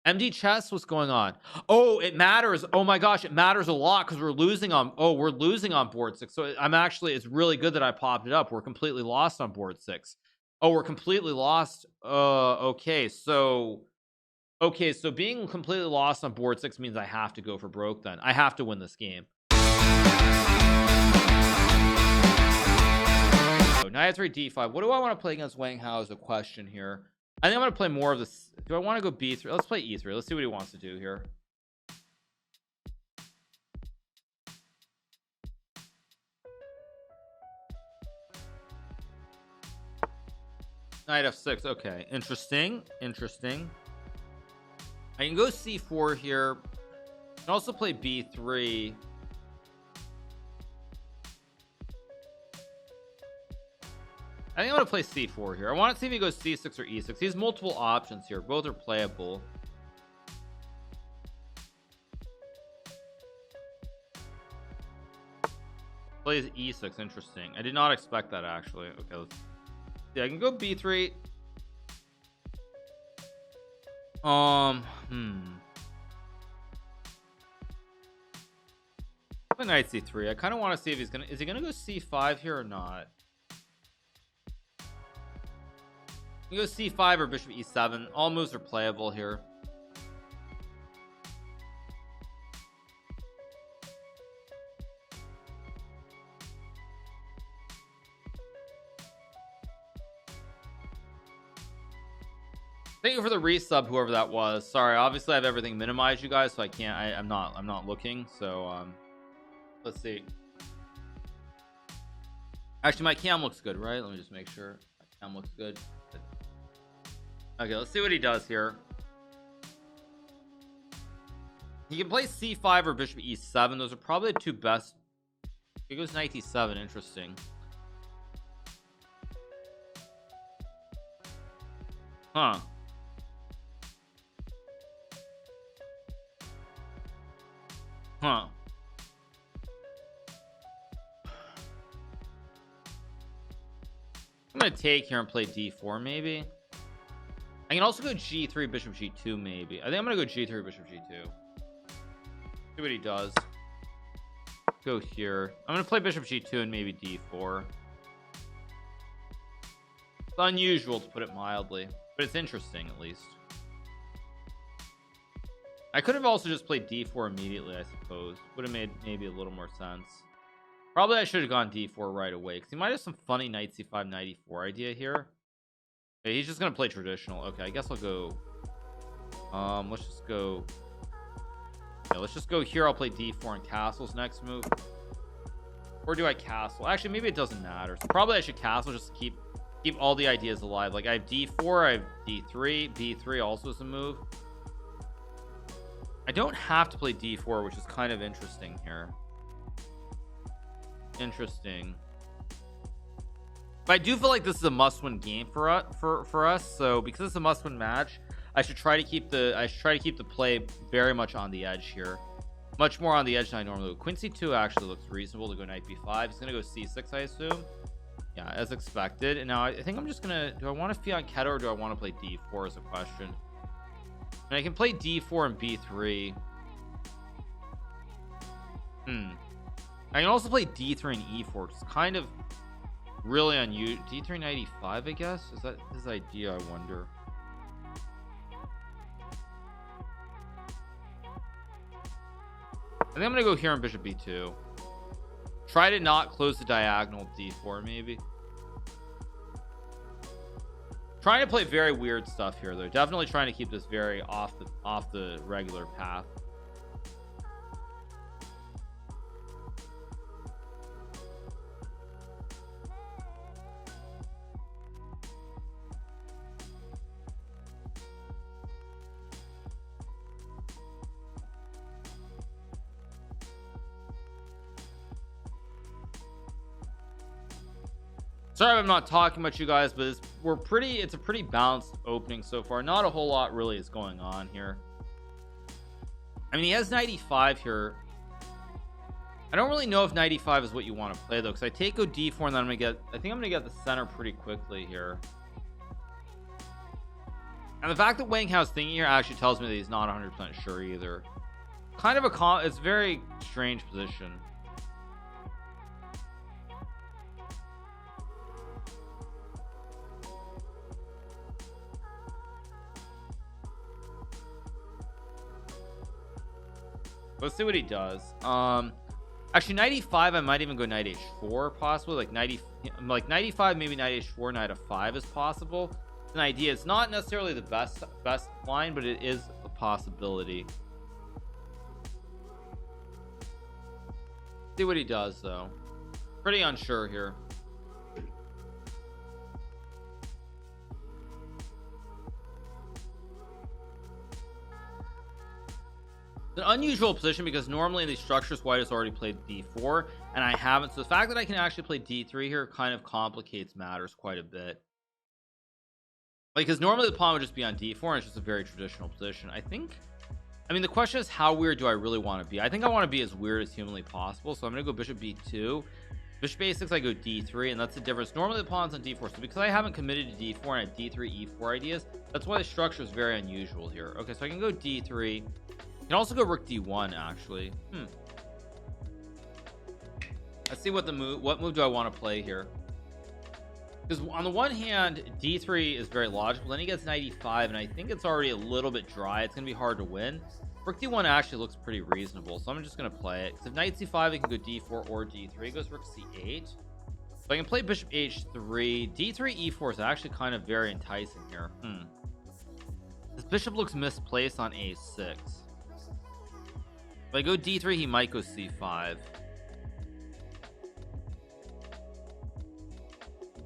MD chess, what's going on? Oh, it matters. Oh my gosh, it matters a lot because we're losing on. Oh, we're losing on board 6. So I'm actually. It's really good that I popped it up. We're completely lost on board 6. Oh, we're completely lost. Okay, so being completely lost on board 6 means I have to go for broke. Then I have to win this game. So knight 3 d5. What do I want to play against Wang Hao is a question here. I think I'm going to play more of this. Do I want to go b3? Let's play e3. Let's see what he wants to do here. Knight f6. Okay, interesting. I can go c4 here. I can also play b3. I think I'm gonna play c4 here. I want to see if he goes c6 or e6. He has multiple options here. Both are playable. Plays e6. Interesting. I did not expect that actually. Okay, let's see. I can go b3. Knight c3. I kind of want to see if he's gonna. Is he gonna go c5 here or not? You go c5 or bishop e7. All moves are playable here. Thank you for the resub, whoever that was. Sorry, obviously I have everything minimized, you guys, so I can't. I'm not looking. So let's see. Actually, my cam looks good, right? Let me just make sure my cam looks good. Okay, let's see what he does here. He can play c5 or bishop e7. Those are probably the two best. He goes knight e7. Interesting. Huh. I'm gonna take here and play d4 maybe. I can also go g3 bishop g2 maybe. I think I'm gonna go g3 bishop g2. See what he does. Go here. I'm gonna play bishop g2 and maybe d4. It's unusual, to put it mildly, but it's interesting at least. I could have also just played d4 immediately, I suppose. Would have made maybe a little more sense. Probably I should have gone d4 right away because he might have some funny knight c5 knight e4 idea here. Okay, he's just gonna play traditional. Okay, I guess I'll go let's just go, yeah, let's just go here. I'll play d4 and castles next move. Or do I castle? Actually, maybe it doesn't matter. So probably I should castle just to keep all the ideas alive. Like I have d4, I have d3, b3 also is a move. I don't have to play d4, which is kind of interesting here. Interesting. But I do feel like this is a must-win game for us. So because it's a must-win match, I should try to keep the play very much on the edge here. Much more on the edge than I normally would. Queen c2 actually looks reasonable to go knight b5. He's gonna go c6, I assume. Yeah, as expected. And now I think I'm just gonna. Do I want to fiat Keto or do I want to play d4 is a question. And I can play d4 and b3. I can also play d3 and e4. It's kind of really unusual. d3 knight e5, I guess. Is that his idea? I wonder. I think I'm gonna go here on bishop b2. Try to not close the diagonal d4 maybe. Trying to play very weird stuff here though. Definitely trying to keep this very off the regular path. Sorry I'm not talking much, you guys, but it's a pretty balanced opening so far. Not a whole lot really is going on here. I mean, he has knight e5 here. I don't really know if knight e5 is what you want to play though, because I take go d4 and then I think I'm gonna get the center pretty quickly here. And the fact that Wang Hao's thinking here actually tells me that he's not 100% sure either. Kind of a it's a very strange position. Let's see what he does. Actually, knight e5, I might even go knight h4, possibly like 95, maybe knight h4, knight f5 is possible. It's an idea. It's not necessarily the best line, but it is a possibility. See what he does though. Pretty unsure here. It's an unusual position because normally in these structures white has already played d4 and I haven't, so the fact that I can actually play d3 here kind of complicates matters quite a bit. Like, because normally the pawn would just be on d4 and it's just a very traditional position. I mean the question is, how weird do I really want to be? I think I want to be as weird as humanly possible, so I'm gonna go bishop b2, bishop a6, I go d3, and that's the difference. Normally the pawn's on d4, so because I haven't committed to d4 and I have d3 e4 ideas, that's why the structure is very unusual here. Okay, so I can go d3. You can also go rook d1 actually. Let's see what move do I want to play here, because on the one hand d3 is very logical, then he gets knight e5 and I think it's already a little bit dry. It's gonna be hard to win. Rook d1 actually looks pretty reasonable, so I'm just gonna play it, because if knight c5 I can go d4 or d3. It goes rook c8, so I can play bishop h3. d3 e4 is actually kind of very enticing here. This bishop looks misplaced on a6. If I go d3 he might go c5.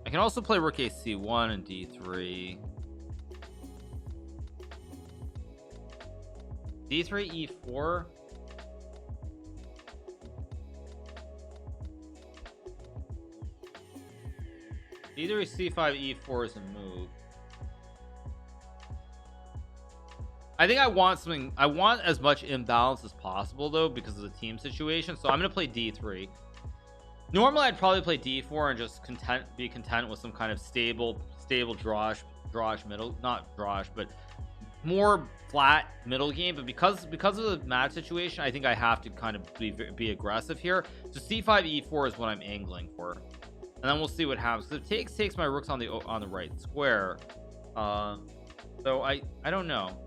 I can also play rook a c1 and d3. d3 e4. d3 c5 e4 is a move. I think I want as much imbalance as possible though, because of the team situation, so I'm gonna play d3. Normally I'd probably play d4 and just be content with some kind of stable drawish middle, not drawish, but more flat middle game. But because of the match situation, I think I have to kind of be aggressive here. So c5 e4 is what I'm angling for, and then we'll see what happens. So it takes my rooks on the right square. So I don't know.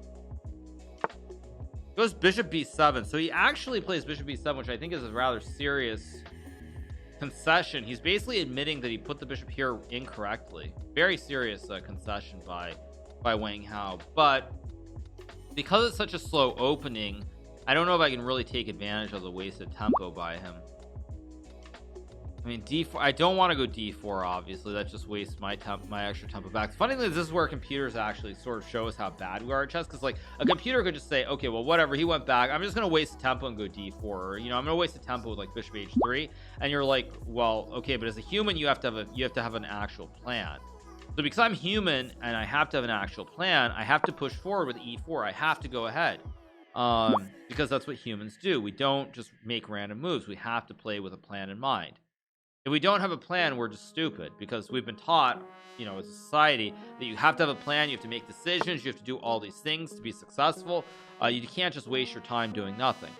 Goes bishop b7, so he actually plays bishop b7, which I think is a rather serious concession. He's basically admitting that he put the bishop here incorrectly. Very serious concession by Wang Hao. But because it's such a slow opening, I don't know if I can really take advantage of the wasted tempo by him. I mean d4, I don't want to go d4, obviously. That just wastes my extra tempo back. Funny thing is, this is where computers actually sort of show us how bad we are at chess, because like a computer could just say, okay, well whatever, he went back, I'm just gonna waste the tempo and go d4, or I'm gonna waste the tempo with like bishop h3, and you're like, well okay, but as a human you have to have an actual plan. So because I'm human and I have to have an actual plan, I have to push forward with e4. I have to go ahead, because that's what humans do. We don't just make random moves. We have to play with a plan in mind. If we don't have a plan, we're just stupid, because we've been taught, as a society, that you have to have a plan, you have to make decisions, you have to do all these things to be successful. You can't just waste your time doing nothing.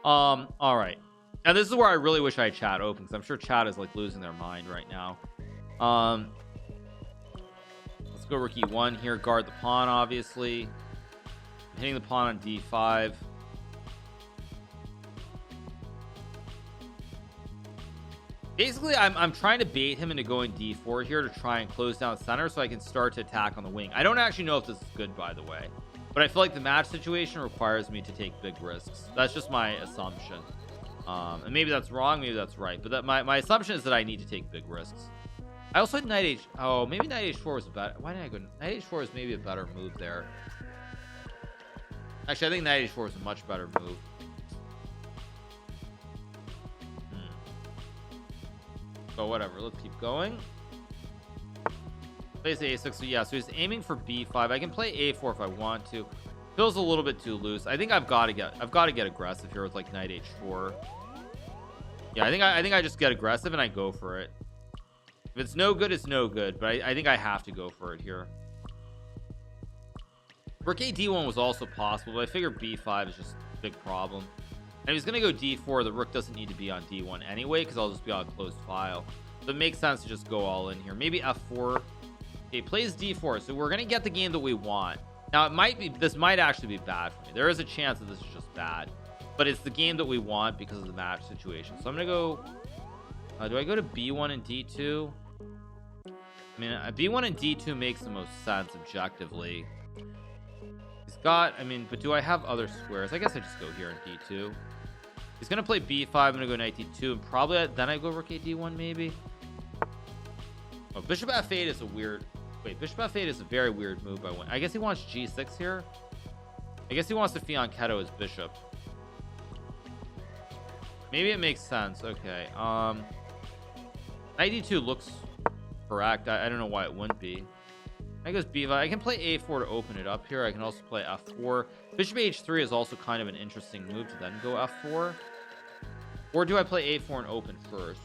All right, and this is where I really wish I had chat open, because I'm sure chat is like losing their mind right now. Let's go rook e1 here, guard the pawn. Obviously I'm hitting the pawn on d5. Basically, I'm trying to bait him into going d4 here to try and close down center so I can start to attack on the wing. I don't actually know if this is good, by the way, but I feel like the match situation requires me to take big risks. That's just my assumption, and maybe that's wrong, maybe that's right, but my assumption is that I need to take big risks. I also had knight h. Oh, maybe knight h4 was a better. Why did I go knight h4? Is maybe a better move there. Actually, I think knight h4 is a much better move. But whatever, let's keep going. Plays a6, so yeah, so he's aiming for b5. I can play a4 if I want to. Feels a little bit too loose. I think I've got to get aggressive here with like knight h4. Yeah, I think I just get aggressive and I go for it. If it's no good, it's no good, but I think I have to go for it here. Rook a d1 was also possible, but I figure b5 is just a big problem. And if he's gonna go d4, the rook doesn't need to be on d1 anyway, because I'll just be on a closed file. So it makes sense to just go all in here. Maybe f4. Okay, plays d4, so we're gonna get the game that we want. Now it might be, this might actually be bad for me. There is a chance that this is just bad, but it's the game that we want because of the match situation. So I'm gonna go, do I go to b1 and d2? I mean, b1 and d2 makes the most sense objectively. He's got, I mean, but do I have other squares? I guess I just go here in d2. He's gonna play b5. I'm gonna go knight d2, and probably then I go rook a d1 maybe. Oh, bishop f8 is a weird. Wait, bishop f8 is a very weird move by Wang. I guess he wants g6 here. I guess he wants to fianchetto his bishop. Maybe it makes sense. Okay. Knight d2 looks correct. I don't know why it wouldn't be. I guess b5. I can play a4 to open it up here. I can also play f4. Bishop h3 is also kind of an interesting move to then go f4. Or do I play a4 and open first?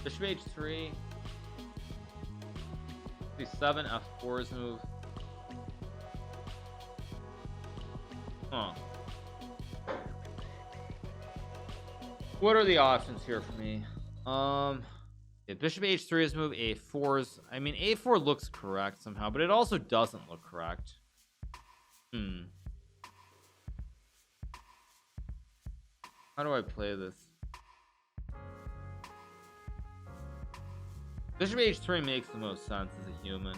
Bishop h3. c7 f4's move. Huh. What are the options here for me? Yeah, bishop h3's move, a4's. I mean, a4 looks correct somehow, but it also doesn't look correct. How do I play this? Bishop h3 makes the most sense as a human.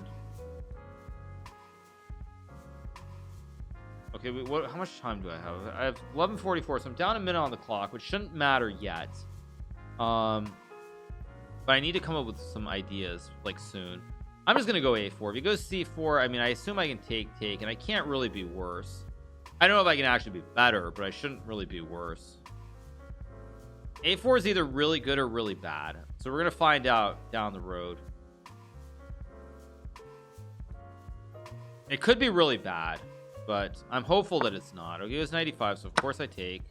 Okay, what? How much time do I have? I have 11:44, so I'm down a minute on the clock, which shouldn't matter yet. But I need to come up with some ideas like soon. I'm just gonna go a4. If he goes c4, I mean, I assume I can take, and I can't really be worse. I don't know if I can actually be better, but I shouldn't really be worse. a4 is either really good or really bad, so we're gonna find out down the road. It could be really bad, but I'm hopeful that it's not. Okay, it was 95, so of course I take.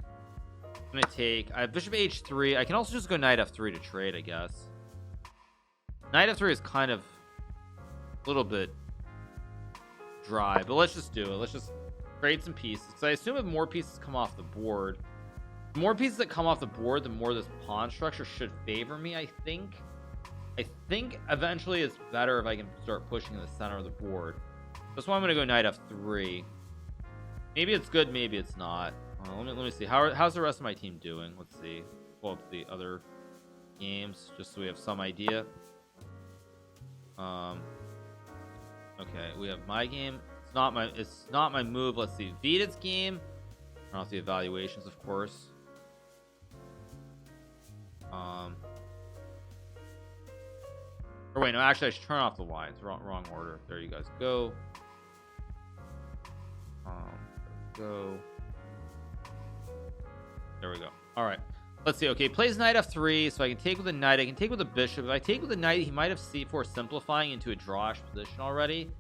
I'm gonna take. I have bishop h3. I can also just go knight f3 to trade, I guess. Knight f3 is kind of a little bit dry, but let's just do it. Let's just trade some pieces, because I assume if more pieces come off the board, the more pieces that come off the board, the more this pawn structure should favor me. I think eventually it's better if I can start pushing in the center of the board. That's why I'm gonna go knight f3. Maybe it's good, maybe it's not. Let me see. How's the rest of my team doing? Let's see. Pull up the other games just so we have some idea. Okay, we have my game. It's not my move. Let's see. Vidit's game. Turn off the evaluations, of course. Or wait, no, actually I should turn off the lines. Wrong order. There you guys go. Go. There we go. All right, let's see. Okay, plays knight f3, so I can take with a knight. I can take with a bishop. If I take with a knight, he might have c4 simplifying into a drawish position already.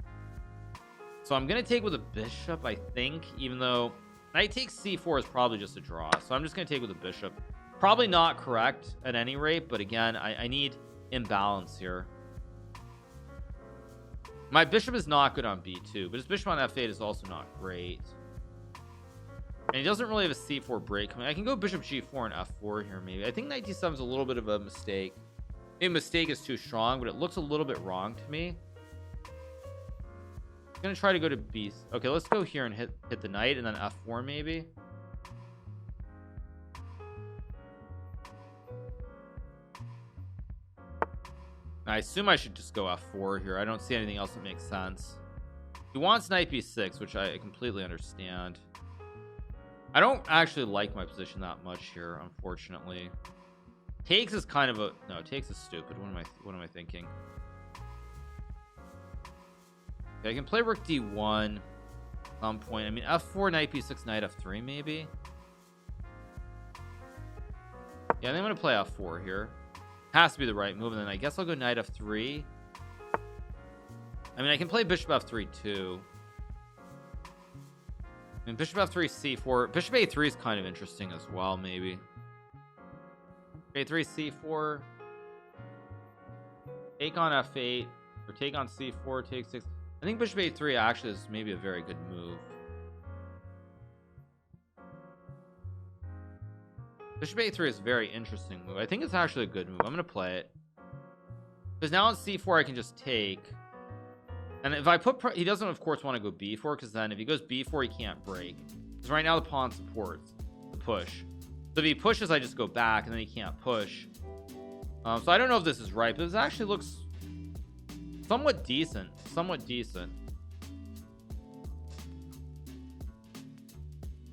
So I'm gonna take with a bishop, I think, even though knight takes c4 is probably just a draw. So I'm just gonna take with a bishop. Probably not correct at any rate, but again, I need imbalance here. My bishop is not good on b2, but his bishop on f8 is also not great. And he doesn't really have a c4 break. I mean, I can go bishop g4 and f4 here maybe. I think knight d7 is a little bit of a mistake. Maybe mistake is too strong, but it looks a little bit wrong to me. I'm gonna try to go to b. Okay, let's go here and hit the knight and then f4 maybe. I assume I should just go f4 here. I don't see anything else that makes sense. He wants knight b6, which I completely understand. I don't actually like my position that much here, unfortunately. Takes is kind of a no. Takes is stupid. What am I thinking? Okay, I can play rook d1 at some point. I mean, f4, knight b6, knight f3, maybe. Yeah, I think I'm gonna play f4 here. Has to be the right move, and then I guess I'll go knight f3. I mean, I can play bishop f3 too. I mean, bishop f3, c4. Bishop a3 is kind of interesting as well, maybe. a3, c4. Take on f8. Or take on c4, take 6. I think bishop a3 actually is maybe a very good move. Bishop a3 is a very interesting move. I think it's actually a good move. I'm gonna play it because now on c4 I can just take, and if I put he doesn't of course want to go b4, because then if he goes b4 he can't break, because right now the pawn supports the push. So if he pushes I just go back and then he can't push. So I don't know if this is right, but this actually looks somewhat decent.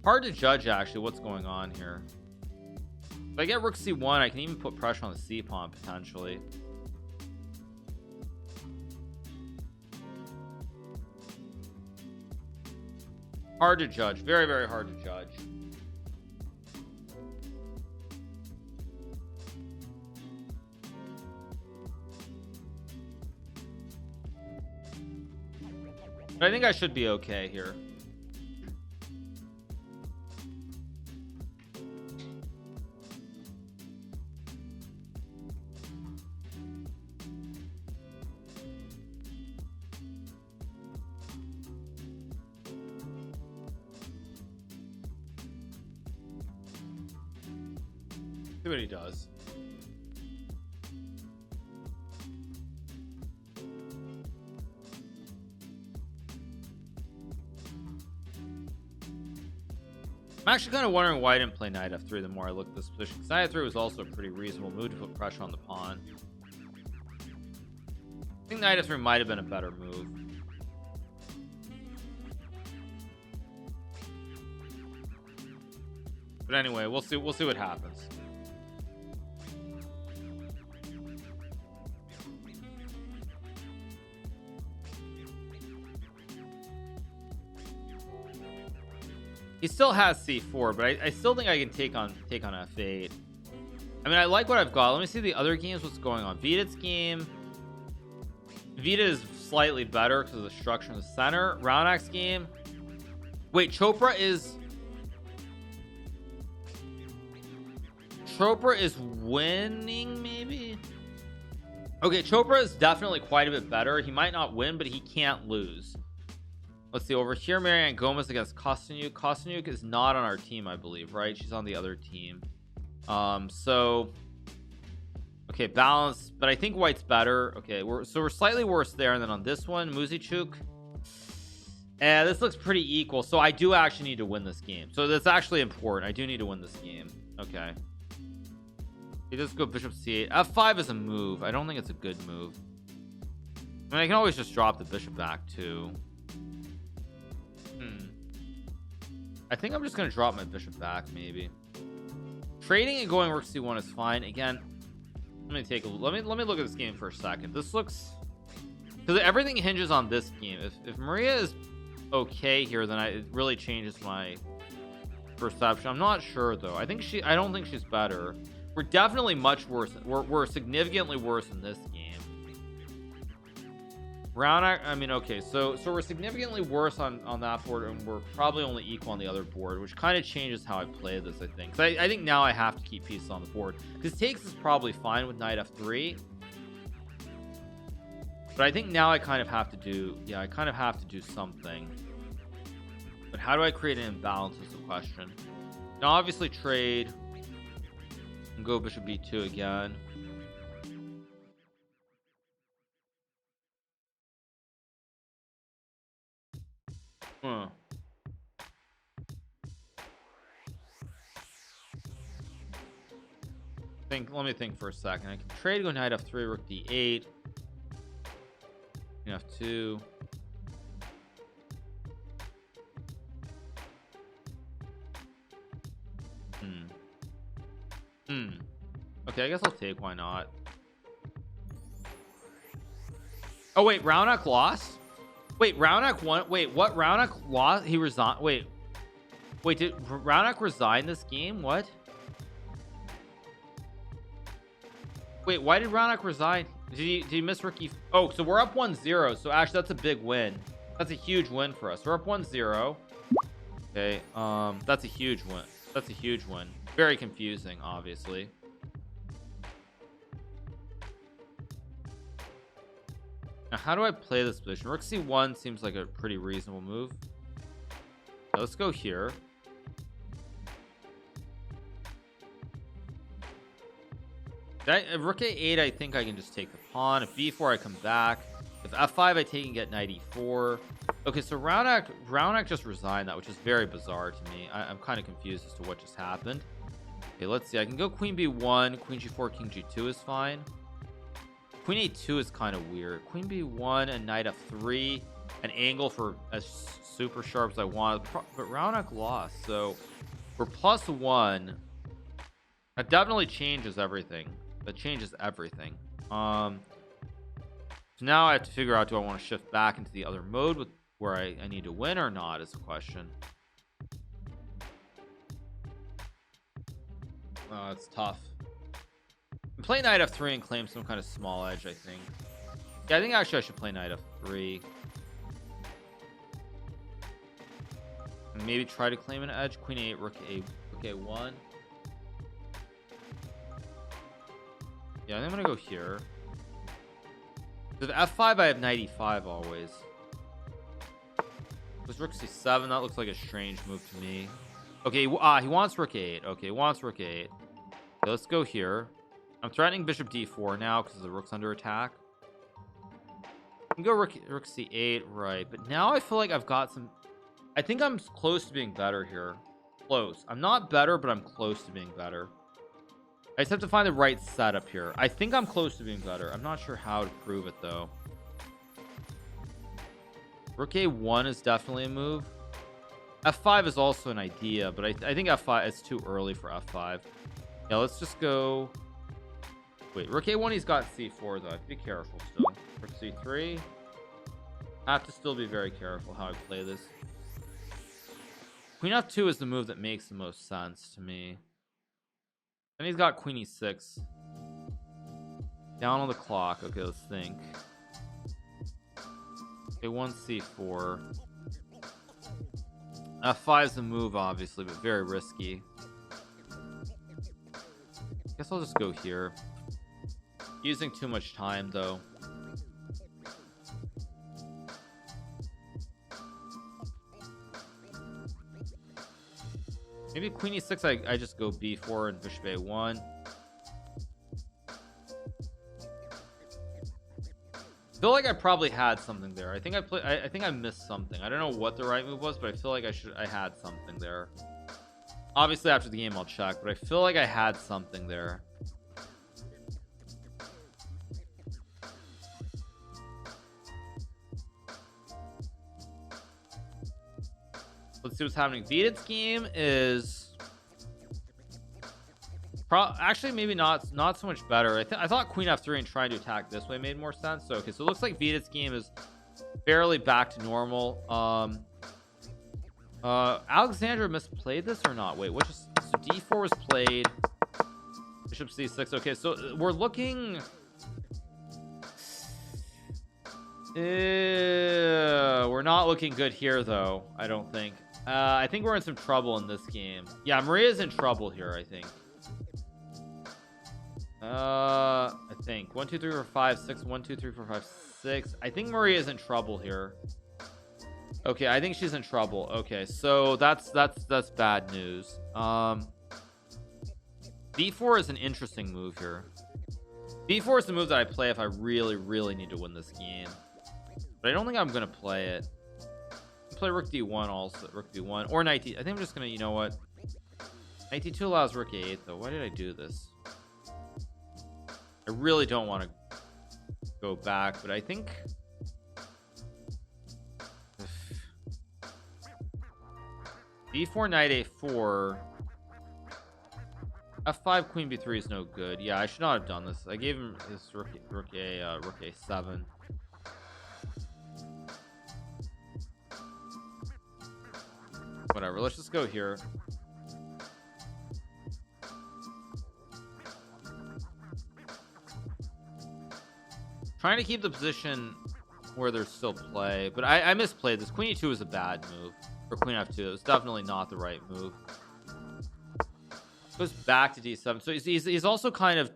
Hard to judge actually what's going on here. If I get rook c1 I can even put pressure on the c pawn potentially. Hard to judge, very, very hard to judge. But I think I should be okay here. See what he does. I'm actually kind of wondering why I didn't play knight f3 the more I look at this position, because knight f3 was also a pretty reasonable move to put pressure on the pawn. I think knight f3 might have been a better move. But anyway, we'll see what happens. He still has c4, but I still think I can take on f8. I mean, I like what I've got. Let me see the other games, what's going on. Vidit's game, Vita is slightly better because of the structure in the center. Raunak's game, wait, Chopra is winning maybe. Okay, Chopra is definitely quite a bit better. He might not win, but he can't lose. Let's see, over here Marianne Gomez against Kostyuk. Kostyuk is not on our team, I believe, right? She's on the other team. So okay, balance, but I think white's better. Okay, we're slightly worse there. And then on this one, Muzichuk, this looks pretty equal. So I do actually need to win this game. So that's actually important. I do need to win this game. Okay, he does go bishop c8. f5 is a move. I don't think it's a good move. I mean, I can always just drop the bishop back too. I think I'm just gonna drop my bishop back maybe. Trading and going rook c1 is fine. Again, let me look at this game for a second. This looks, because everything hinges on this game. If Maria is okay here, then it really changes my perception. I'm not sure though. I don't think she's better. We're definitely much worse. We're significantly worse in this game. Raunak, I mean, okay, so we're significantly worse on that board, and we're probably only equal on the other board, which kind of changes how I play this, I think. I think now I have to keep pieces on the board, because takes is probably fine with knight f3, but I think now I kind of have to do, yeah, I kind of have to do something. But how do I create an imbalance is the question. Now obviously trade and go bishop b2 again. Let me think for a second. I can trade, go knight f3, rook d8, f2. Okay, I guess I'll take, why not? Oh wait, Raunak lost? Wait, Raunak won. Wait, what? Raunak lost? He resigned. Wait, did Raunak resign this game? What? Wait, why did Raunak resign? Did he miss rookie? Oh, so we're up 1-0. So actually, that's a big win. That's a huge win for us. We're up 1-0. Okay, that's a huge win. That's a huge win. Very confusing, obviously. Now, how do I play this position? Rook c1 seems like a pretty reasonable move. Now, let's go here. Rook a8, I think I can just take the pawn. If b4, I come back. If f5, I take and get knight e4. Okay, so Raunak just resigned that, which is very bizarre to me. I'm kind of confused as to what just happened. Okay, let's see. I can go queen b1, queen g4, king g2 is fine. Queen a2 is kind of weird. Queen b1 and knight f3, an angle for as super sharp as I want. But Raunak lost, so for +1, that definitely changes everything. That changes everything. So now I have to figure out, do I want to shift back into the other mode with where I need to win or not is the question. Oh, it's tough. Play knight f3 and claim some kind of small edge, I think. Yeah, I think actually I should play knight f3. And maybe try to claim an edge. Queen a8, rook a1. Yeah, I think I'm gonna go here. With f5, I have knight e5 always. With rook c7, that looks like a strange move to me. Okay, he wants rook a8. Okay, he wants rook a8. Okay, let's go here. I'm threatening bishop d4 now because the rook's under attack. I can go rook c8, right? But now I feel like I've got some. I think I'm close to being better here. Close. I'm not better, but I'm close to being better. I just have to find the right setup here. I think I'm close to being better. I'm not sure how to prove it though. Rook a1 is definitely a move. f5 is also an idea, but I think f5 is too early for f5. Yeah, let's just go. Wait, rook a1, he's got c4 though. I have to be careful still. Rook c3. I have to still be very careful how I play this. Queen f2 is the move that makes the most sense to me. And he's got queen e6 down on the clock. Okay, let's think. Okay, 1 c4. f5 is the move obviously, but very risky. Guess I'll just go here. Using too much time though. Maybe queen e6, I just go b4 and bishop a1. I feel like I probably had something there. I think I missed something. I don't know what the right move was, but I feel like I had something there. Obviously after the game I'll check, but I feel like I had something there. Let's see what's happening. Vidit's game is actually maybe not so much better. I thought queen f3 and trying to attack this way made more sense. So okay, so it looks like Vidit's game is barely back to normal. Alexandra misplayed this or not? Wait, what just so d4 was played, bishop c6. Okay, so we're looking we're not looking good here though, I don't think. I think we're in some trouble in this game. Yeah, Maria's in trouble here, I think. I think 1 2 3 4 5 6 1 2 3 4 5 6. I think Maria's in trouble here. Okay, I think she's in trouble. Okay, so that's bad news. b4 is an interesting move here. b4 is the move that I play if I really need to win this game, but I don't think I'm gonna play it. Play rook d1 also, rook b1 or knight d. I think I'm just gonna, you know what, knight d2 allows rook a8 though. Why did I do this? I really don't want to go back, but I think b4 knight a4, f5 queen b3 is no good. Yeah, I should not have done this. I gave him his rook a7. Whatever, let's just go here. Trying to keep the position where there's still play, but I misplayed this. Queen e2 is a bad move, or queen f2. It was definitely not the right move. Goes back to d7. So he's also kind of,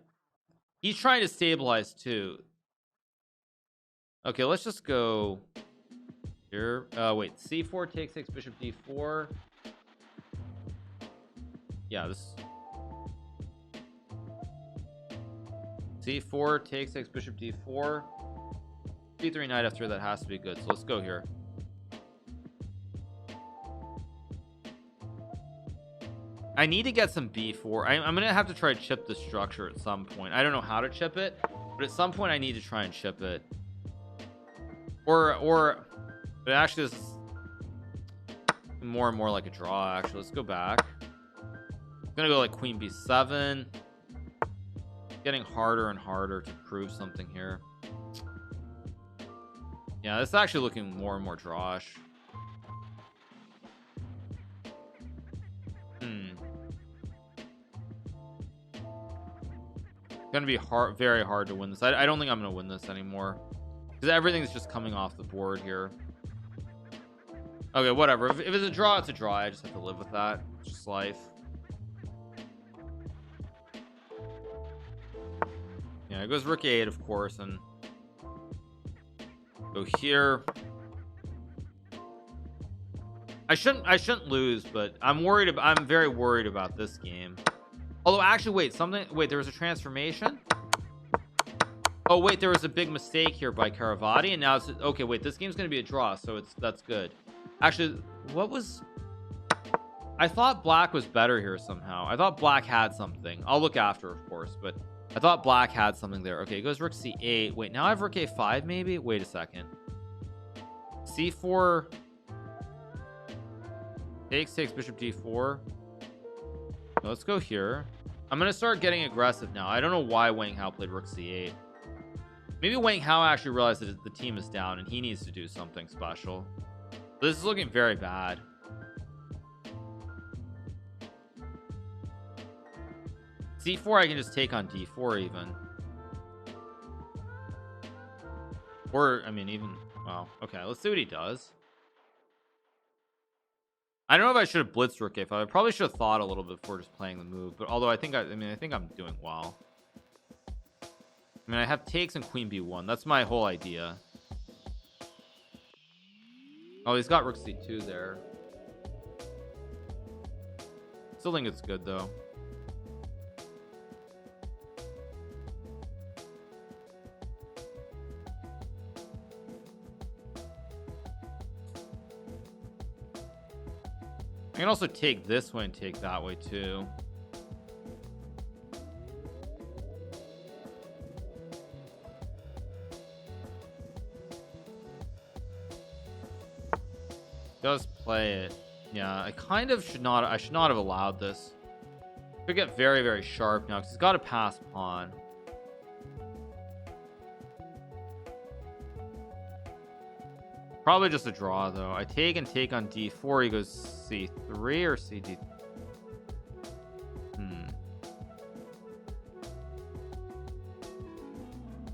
he's trying to stabilize too. Okay, let's just go here. Wait, c4 takes bishop d4. Yeah, this c4 takes bishop d4. c3 knight f3. That has to be good. So let's go here. I need to get some b4. I'm gonna have to try to chip the structure at some point. I don't know how to chip it, but at some point I need to try and chip it. But actually this is more and more like a draw. Actually, let's go back. I'm gonna go like queen b7. Getting harder and harder to prove something here. Yeah, this is actually looking more and more drawish. Gonna be hard, very hard to win this. I don't think I'm gonna win this anymore because everything's just coming off the board here. Okay, whatever. If it's a draw, it's a draw. I just have to live with that. It's just life. Yeah, it goes rook a8, of course, and go here. I shouldn't lose, but I'm very worried about this game. Although actually wait, there was a transformation. Oh wait, there was a big mistake here by Caravati, and now it's okay. Wait, this game's gonna be a draw, so that's good. Actually, I thought black was better here somehow. I thought black had something. I'll look after, of course, but I thought black had something there. Okay, it goes rook c8. Wait, now I have rook a5 maybe. Wait a second. c4 takes bishop d4. Let's go here. I'm gonna start getting aggressive now. I don't know why Wang Hao played rook c8. Maybe Wang Hao actually realized that the team is down and he needs to do something special. This is looking very bad. c4 I can just take on d4 even. Or I mean even, well, okay, let's see what he does. I don't know if I should have blitzed rook a5. I probably should have thought a little bit before just playing the move, but although I think I'm doing well. I mean, I have takes and queen b1. That's my whole idea. Oh, he's got rook c2 there. Still think it's good though. I can also take this way and take that way too. Does play it. Yeah, I kind of should not have allowed this. Could get very, very sharp now because he's got to pass pawn. Probably just a draw though. I take and take on d4. He goes c3 or cd.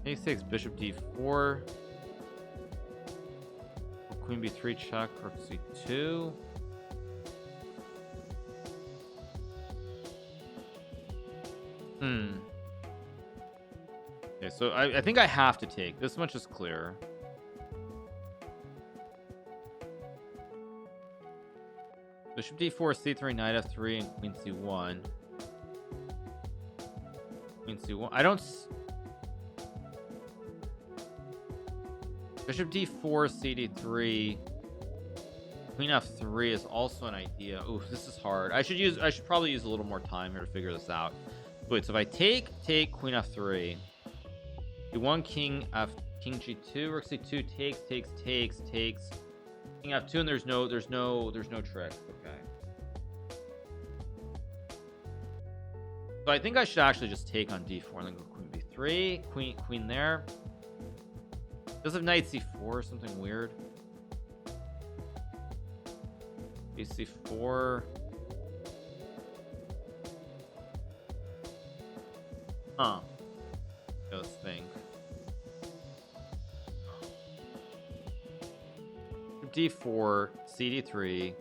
He takes bishop d4. Queen b3 check. Rook c2. Okay, so I think I have to take. This much is clear. Bishop d4, c3, knight f3, and queen c1. Queen c1. I don't. Bishop d4, cd3, queen f3 is also an idea. Ooh, this is hard. I should probably use a little more time here to figure this out. Wait, so if I take queen f3, d1 king g2, rook c2 takes, king f2, and there's no trick. Okay. So I think I should actually just take on d4 and then go queen b3, queen there. Does have knight c4 or something weird? c4. Huh. Let's think. d4, cd3,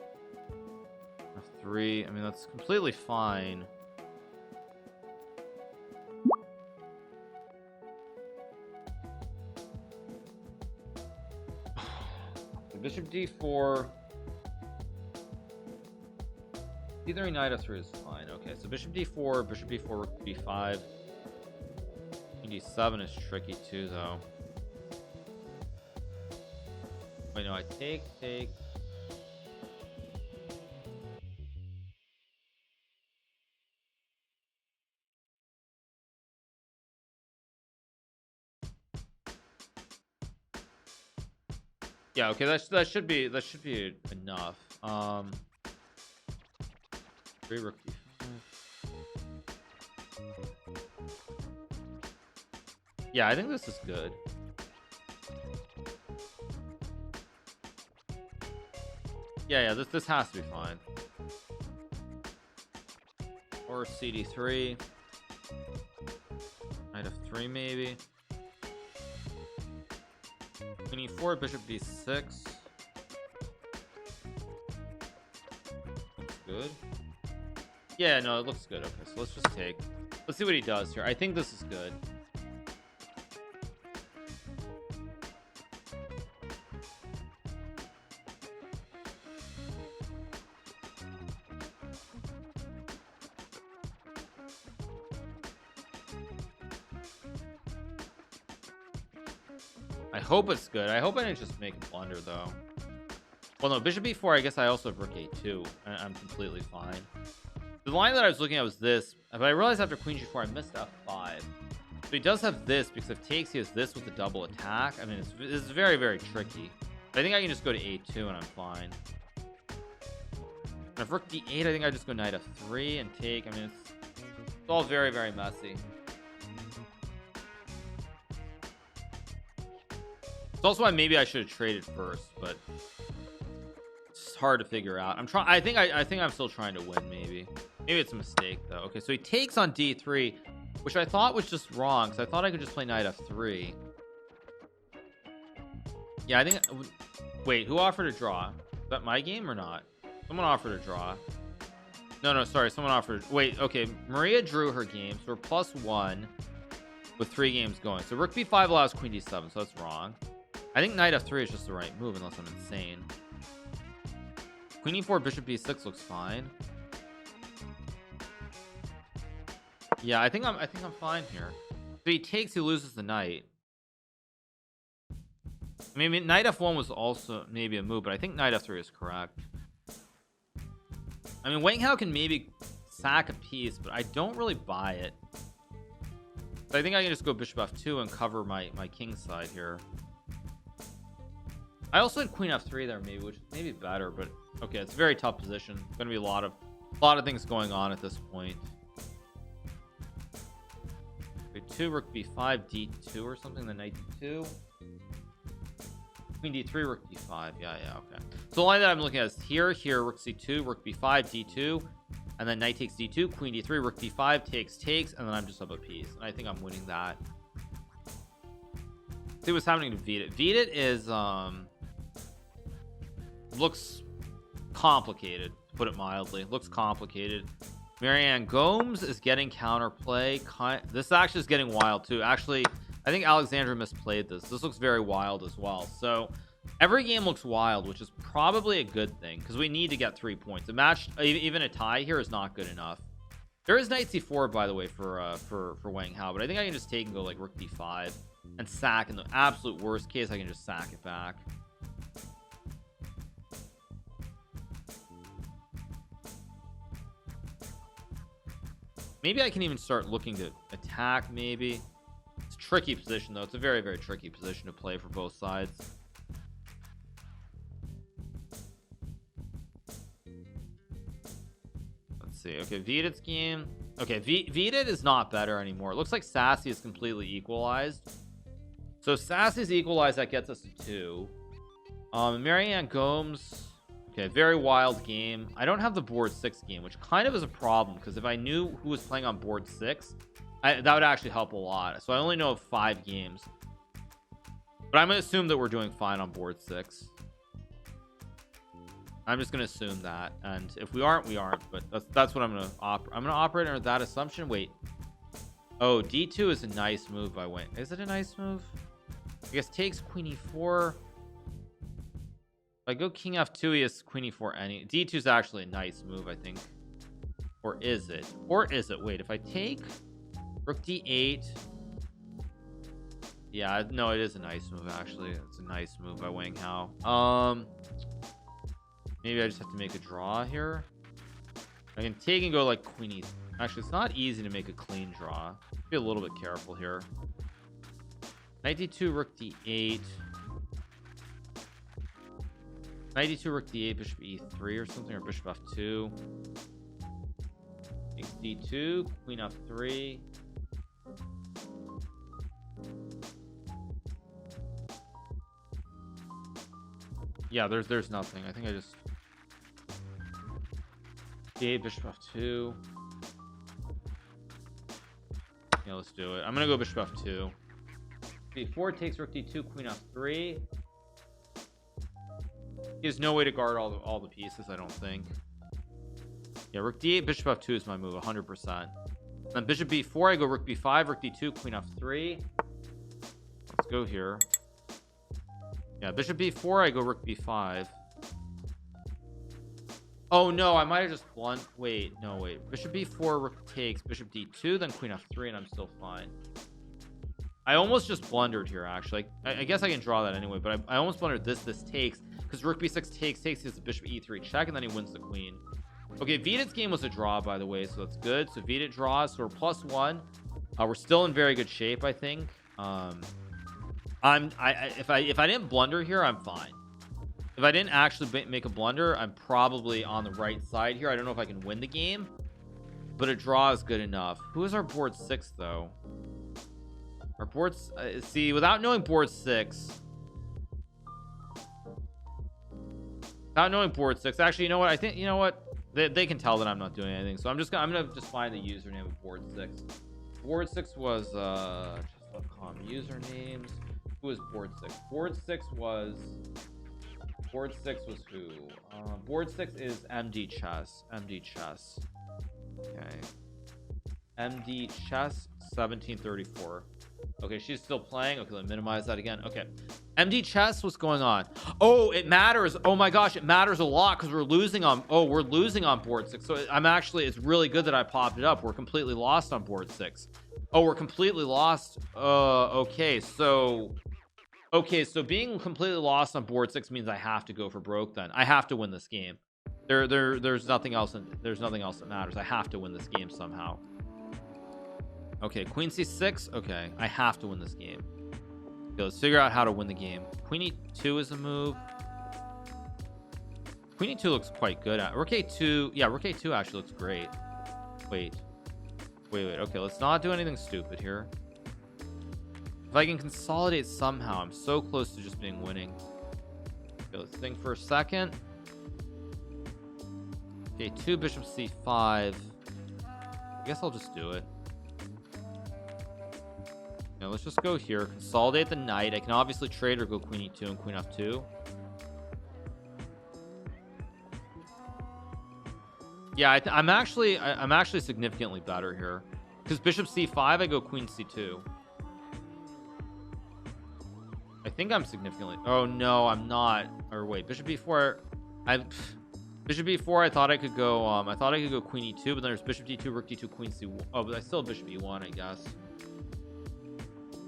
f3. I mean, that's completely fine. bishop d4. D3 knight f3 is fine. Okay, so bishop d4, rook b5. d7 is tricky too, though. Wait, no, I take. Yeah, okay, that should be enough. 3 rook b5. Yeah, I think this is good. Yeah, this has to be fine. Or cd3. Knight f3 maybe. Queen e4, bishop d6. Looks good. Yeah, no, it looks good. Okay, so let's just take. Let's see what he does here. I think this is good. I hope it's good. I hope I didn't just make a blunder, though. Well, no, bishop b4, I guess I also have rook a2. I'm completely fine. The line that I was looking at was this, but I realized after queen g4 I missed f5. So he does have this, because if takes, he has this with the double attack. I mean, it's very, very tricky. But I think I can just go to a2 and I'm fine. And if rook d8, I think I just go knight f3 and take. I mean, it's all very, very messy. It's also why maybe I should have traded first, but it's hard to figure out. I think I'm still trying to win. Maybe it's a mistake though. Okay, so he takes on d3, which I thought was just wrong because I thought I could just play knight f3. Yeah, I think. Wait, who offered a draw? Is that my game or not? Someone offered a draw. No, sorry. Someone offered. Wait, okay. Maria drew her game, so we're +1 with 3 games going. So rook b5 allows queen d7, so that's wrong. I think knight f3 is just the right move unless I'm insane. Queen e4, bishop b6 looks fine. Yeah, I think I'm fine here. So he takes, he loses the knight. I mean, knight f1 was also maybe a move, but I think knight f3 is correct. I mean, Wang Hao can maybe sack a piece, but I don't really buy it. So I think I can just go bishop f2 and cover my king side here. I also had queen f3 there maybe, which is maybe better, but okay, it's a very tough position. It's gonna be a lot of things going on at this point. Okay, 2 rook b5 d2 or something, then knight d2. Queen d3 rook d5. Yeah, okay. So the line that I'm looking at is here rook c2, rook b5 d2, and then knight takes d2, queen d3, rook d5 takes, and then I'm just up a piece, and I think I'm winning that. See what's happening to Vidit. Vidit is looks complicated, to put it mildly. Looks complicated. Marianne Gomes is getting counterplay. This actually is getting wild too. Actually, I think Alexandra misplayed this. This looks very wild as well. So every game looks wild, which is probably a good thing because we need to get 3 points. A match, even a tie here, is not good enough. There is knight c4, by the way, for Wang Hao, but I think I can just take and go like rook d5 and sack. In the absolute worst case, I can just sack it back. Maybe I can even start looking to attack. Maybe it's a tricky position though. It's a very, very tricky position to play for both sides. Let's see. Okay, Vidit's game. Okay, Vidit is not better anymore. It looks like Sassy is completely equalized. So Sassy's equalized, that gets us to 2. Marianne Gomes. Okay, very wild game. I don't have the board 6 game, which kind of is a problem because if I knew who was playing on board 6, that would actually help a lot. So I only know of 5 games, but I'm gonna assume that we're doing fine on board 6. I'm just gonna assume that, and if we aren't, we aren't. But that's what I'm gonna operate under that assumption. Wait, oh, d2 is a nice move by Wang. Is it a nice move? I guess takes queen e4. I go king f2, he has queen e4. Any d2 is actually a nice move, I think. Or is it? Wait, if I take rook d8. Yeah, no, it is a nice move, actually. It's a nice move by Wang Hao. Maybe I just have to make a draw here. I can take and go like queen e. Actually, it's not easy to make a clean draw. Be a little bit careful here. Knight d2, rook d8. Knight d2, rook d8, bishop e3 or something, or bishop f2. Takes d2, queen f3. Yeah, there's nothing. I think I just d8, bishop f2. Yeah, let's do it. I'm gonna go bishop f2. b4 takes rook d2, queen f3. He has no way to guard all the pieces, I don't think. Yeah, rook d8, bishop f2 is my move, 100%. Then bishop b4, I go rook b5, rook d2, queen f3. Let's go here. Yeah, bishop b4, I go rook b5. Oh no, I might have just blunt. Wait, no, wait. Bishop b4, rook takes, bishop d2, then queen f3, and I'm still fine. I almost just blundered here, actually. I guess I can draw that anyway, but I almost blundered this takes, because rook b6 takes, he has a bishop e3 check, and then he wins the queen. Okay, Vidit's game was a draw, by the way, so that's good. So Vidit draws, so we're +1. We're still in very good shape, I think. If I didn't blunder here, I'm fine. If I didn't actually make a blunder, I'm probably on the right side here. I don't know if I can win the game, but a draw is good enough. Who is our board 6 though? Our board's see, without knowing board 6, actually, you know what, I think, you know what, they can tell that I'm not doing anything, so I'm gonna just find the username of board 6. Board 6 was just.com usernames. Who is board 6? Board 6 was who? Board 6 is MD Chess. Okay. MD Chess 1734. Okay, she's still playing. Okay, let me minimize that again. Okay. MD Chess, what's going on? Oh, it matters. Oh my gosh, it matters a lot because we're losing on board 6. So it's really good that I popped it up. We're completely lost on board 6. Oh, we're completely lost. Okay, so being completely lost on board 6 means I have to go for broke. Then I have to win this game. There's nothing else that matters. I have to win this game somehow. Okay, queen c6. Okay, I have to win this game. Okay, let's figure out how to win the game. Queen e2 is a move. Queen e2 looks quite good at rook a2. Yeah, rook a2 actually looks great. Wait. Okay, let's not do anything stupid here. If I can consolidate somehow, I'm so close to just being winning. Okay, let's think for a second. Okay, 2 bishop c5. I guess I'll just do it. Now let's just go here, consolidate the knight. I can obviously trade or go queen e2 and queen f2. Yeah, I'm actually significantly better here because bishop c5, I go queen c2. I think I'm significantly. Oh no, I'm not. Or wait, bishop b4. Bishop b4. I thought I could go queen e2, but then there's bishop d2, rook d2, queen c1. Oh, but I still have bishop e1, I guess.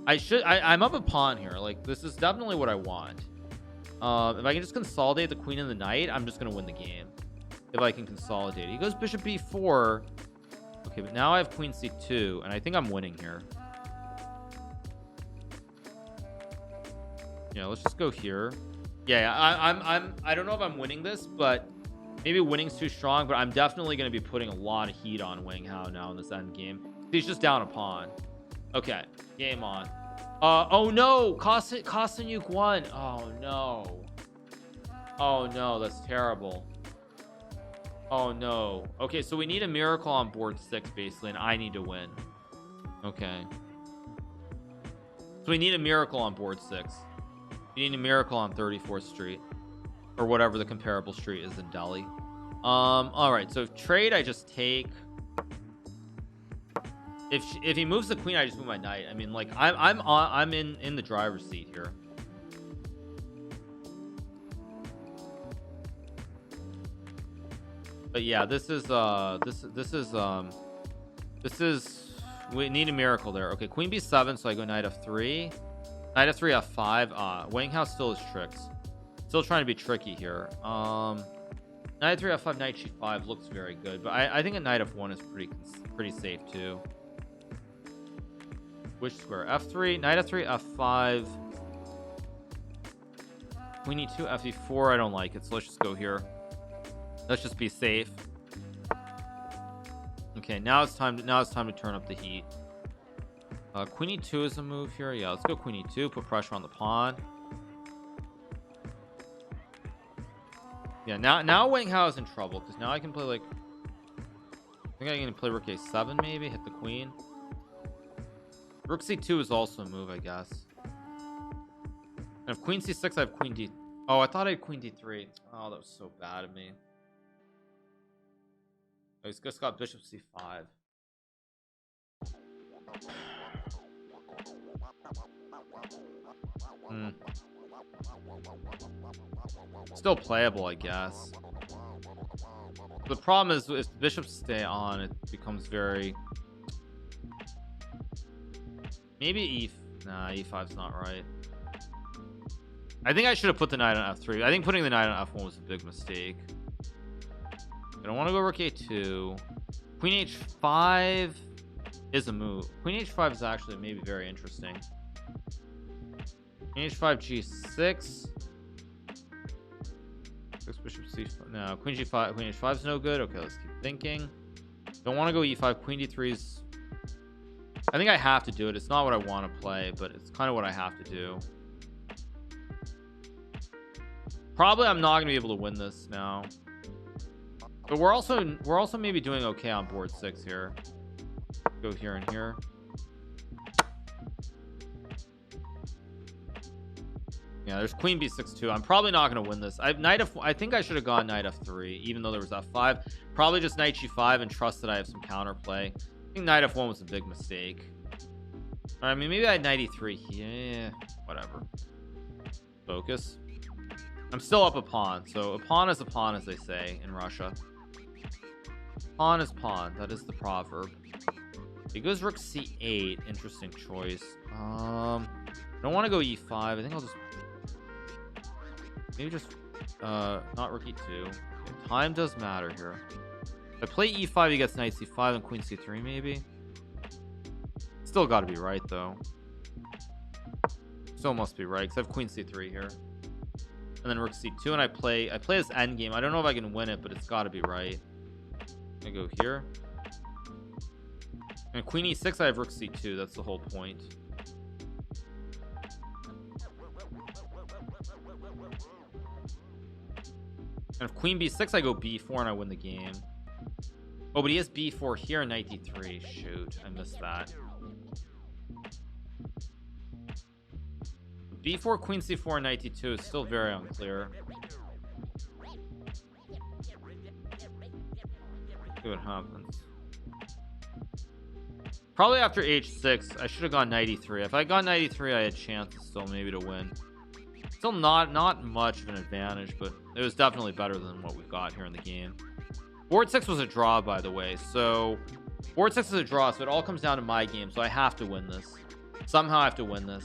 I'm up a pawn here. Like, this is definitely what I want. If I can just consolidate the queen and the knight, I'm just gonna win the game. If I can consolidate. He goes bishop b4. Okay, but now I have queen c2, and I think I'm winning here. Yeah, let's just go here. Yeah, I don't know if I'm winning this, but maybe winning's too strong, but I'm definitely going to be putting a lot of heat on Wang Hao now in this end game. He's just down a pawn. Okay, game on. Oh no, Kostanyuk won. Oh no, that's terrible. Oh no. Okay, so we need a miracle on board 6 basically, and I need to win. Okay, so we need a miracle on board 6. We need a miracle on 34th Street or whatever the comparable street is in Delhi. All right, so trade, I just take. If he moves the queen, I just move my knight. I mean, like, I'm in the driver's seat here. But yeah, this is we need a miracle there. Okay, queen b7, so I go knight f3. Knight f3 f5. Wang Hao still has tricks. Still trying to be tricky here. Knight f3 f5, knight g5 looks very good, but I think a knight f1 is pretty safe too. Which square? f3, knight f3 f5, queen e2 fe4. I don't like it, so let's just go here. Let's just be safe. Okay, now it's time to turn up the heat. Queen e2 is a move here. Yeah, let's go queen e2, put pressure on the pawn. Yeah, now Wang Hao is in trouble, because now I can play like, I think I can play rook a7 maybe, hit the queen. Rook c2 is also a move, I guess. And if queen c6, I have queen d. Oh, I thought I had queen d3. Oh, that was so bad of me. Oh, he's just got bishop c5. Still playable, I guess. The problem is if bishops stay on, it becomes very. Maybe nah, e5's not right. I think I should have put the knight on f3. I think putting the knight on f1 was a big mistake. I don't want to go rook a2. Queen h5 is a move. Queen h5 is actually maybe very interesting. Queen h5 g6. Bishop c5. No, queen g5. Queen h5 is no good. Okay, let's keep thinking. Don't want to go e5. Queen d3 is. I think I have to do it. It's not what I want to play, but it's kind of what I have to do. Probably I'm not gonna be able to win this now. But we're also maybe doing okay on board 6 here. Go here and here. Yeah, there's queen b6 too. I'm probably not going to win this. I think I should have gone knight f3, even though there was f5. Probably just knight g5 and trust that I have some counterplay. I think knight f1 was a big mistake. I mean, maybe I had knight e3. Yeah, whatever. Focus. I'm still up a pawn, so a pawn is a pawn, as they say in Russia. Pawn is pawn. That is the proverb. He goes rook c8. Interesting choice. I don't want to go e5. I think I'll just maybe just not rook e2. Okay, time does matter here. If I play e5, he gets knight c5 and queen c3 maybe. Still got to be right though. Still must be right because I have queen c3 here. And then rook c2, and I play this endgame. I don't know if I can win it, but it's got to be right. I go here. And queen e6, I have rook c2. That's the whole point. And if queen b6, I go b4 and I win the game. Oh, but he has b4 here and knight d3. Shoot, I missed that. b4, queen c4, and knight d2 is still very unclear. See what happens. Probably after h6, I should have gone knight e3. If I got knight e3, I had chances still maybe to win. Still not much of an advantage, but it was definitely better than what we've got here in the game. Board 6 was a draw, by the way. So board 6 is a draw, so it all comes down to my game. So I have to win this. Somehow I have to win this.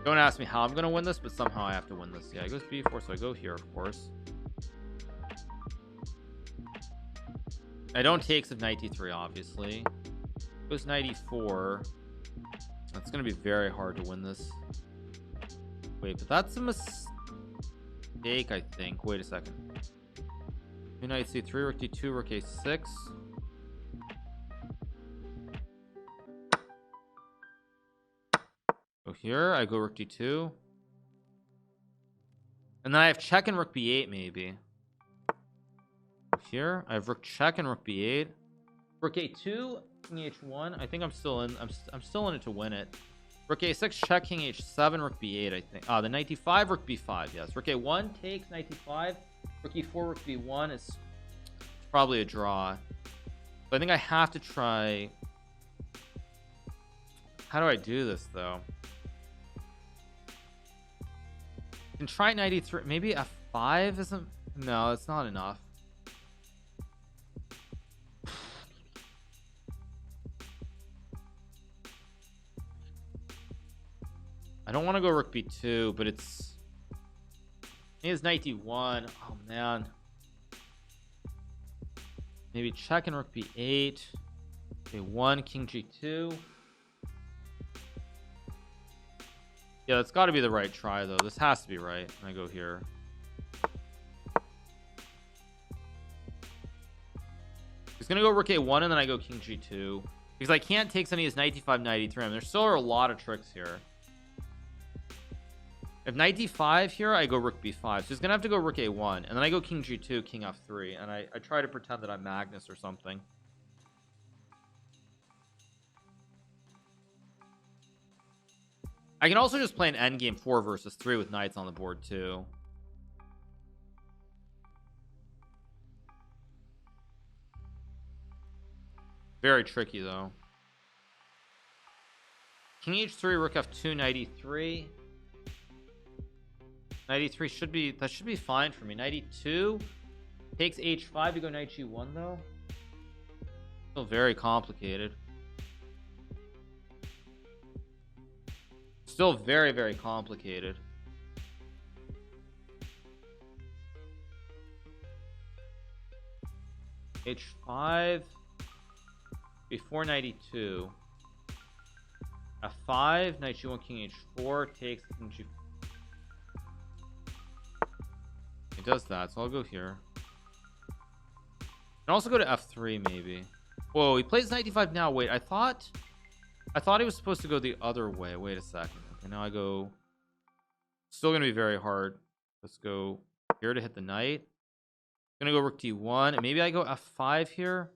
Don't ask me how I'm gonna win this, but somehow I have to win this. Yeah, it goes b4, so I go here, of course. I don't take of knight d3, obviously. It goes knight e4. It's gonna be very hard to win this. Wait, but that's a mistake, I think. Wait a second. Knight c3, rook d2, rook a6. Go here, I go rook d2. And then I have check and rook b8 maybe. Here, I have rook check and rook b8. Rook a2, king h1. I think I'm still in. I'm still in it to win it. Rook a6, check, king h7, rook b8. I think. The knight d5, rook b5. Yes. Rook a1 takes knight d5. Rook e4, rook b1 is probably a draw. But I think I have to try. How do I do this though? I can try knight e3. Maybe f5 isn't. No, it's not enough. I don't want to go rook b2, but it's knight d1. Oh man, maybe check and rook b8. Okay, 1 king g2. Yeah, that's got to be the right try though. This has to be right. I go here. He's gonna go rook a1 and then I go king g2 because I can't take any of his knight d5, knight e3. I mean, there still are a lot of tricks here. If knight d5 here, I go rook b5. So he's gonna have to go rook a1 and then I go king g2, king f3, and I try to pretend that I'm Magnus or something. I can also just play an endgame 4 versus 3 with knights on the board too. Very tricky though. King h3, rook f2, knight e3. Knight e3 should be fine for me. Knight e2 takes h5 to go knight g1 though. Still very complicated. Still very, very complicated. h5 before knight e2. f5, knight g1, king h4 takes king g4. It does that, so I'll go here. And also go to f3 maybe. Whoa, he plays knight d5 now. Wait, I thought he was supposed to go the other way. Wait a second. Okay, now I go. Still gonna be very hard. Let's go here to hit the knight. Gonna go rook d1 and maybe I go f5 here.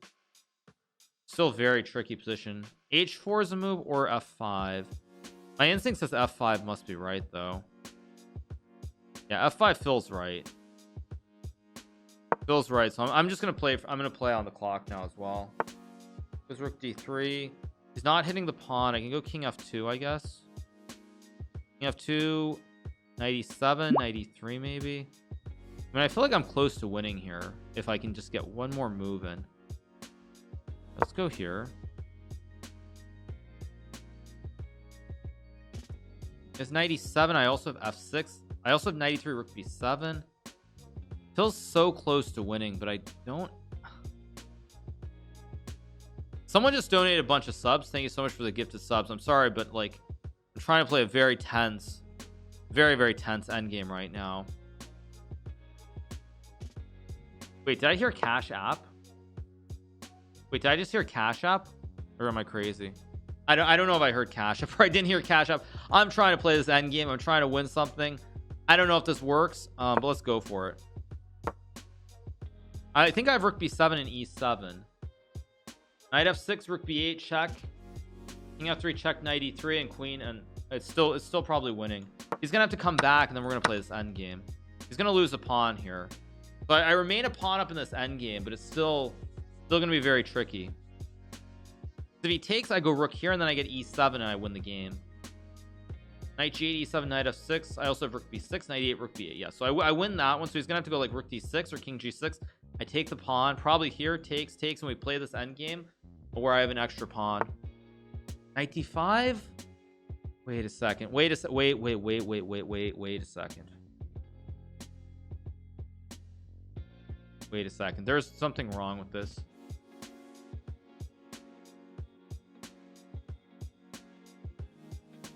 Still very tricky position. h4 is a move or f5. My instinct says f5 must be right though. Yeah, f5 feels right. Feels right. So I'm just gonna play. I'm gonna play on the clock now as well. Goes rook d3. He's not hitting the pawn. I can go king f2, I guess. King f2, knight e7, knight e3 maybe. I mean, I feel like I'm close to winning here if I can just get one more move in. Let's go here. There's knight e7. I also have f6. I also have knight e3, rook b7. Feels so close to winning, but I don't. Someone just donated a bunch of subs. Thank you so much for the gifted subs. I'm sorry, but like I'm trying to play a very tense, very, very tense endgame right now. Wait, did I hear Cash App? Wait, did I just hear Cash App? Or am I crazy? I don't know if I heard Cash App or I didn't hear Cash App. I'm trying to play this endgame. I'm trying to win something. I don't know if this works, but let's go for it. I think I have rook b7 and e7. Knight f6, rook b8 check. King f3 check, knight e3 and queen, and it's still probably winning. He's gonna have to come back and then we're gonna play this end game. He's gonna lose a pawn here, but I remain a pawn up in this end game, but it's still gonna be very tricky. If he takes, I go rook here and then I get e7 and I win the game. Knight g8, e7, knight f6. I also have rook b6, knight e8, rook b8. Yeah, so I win that one. So he's gonna have to go like rook d6 or king g6. I take the pawn, probably here, takes, and we play this end game where I have an extra pawn. Knight d5. Wait a second. Wait a second. Wait a second. Wait a second. There's something wrong with this.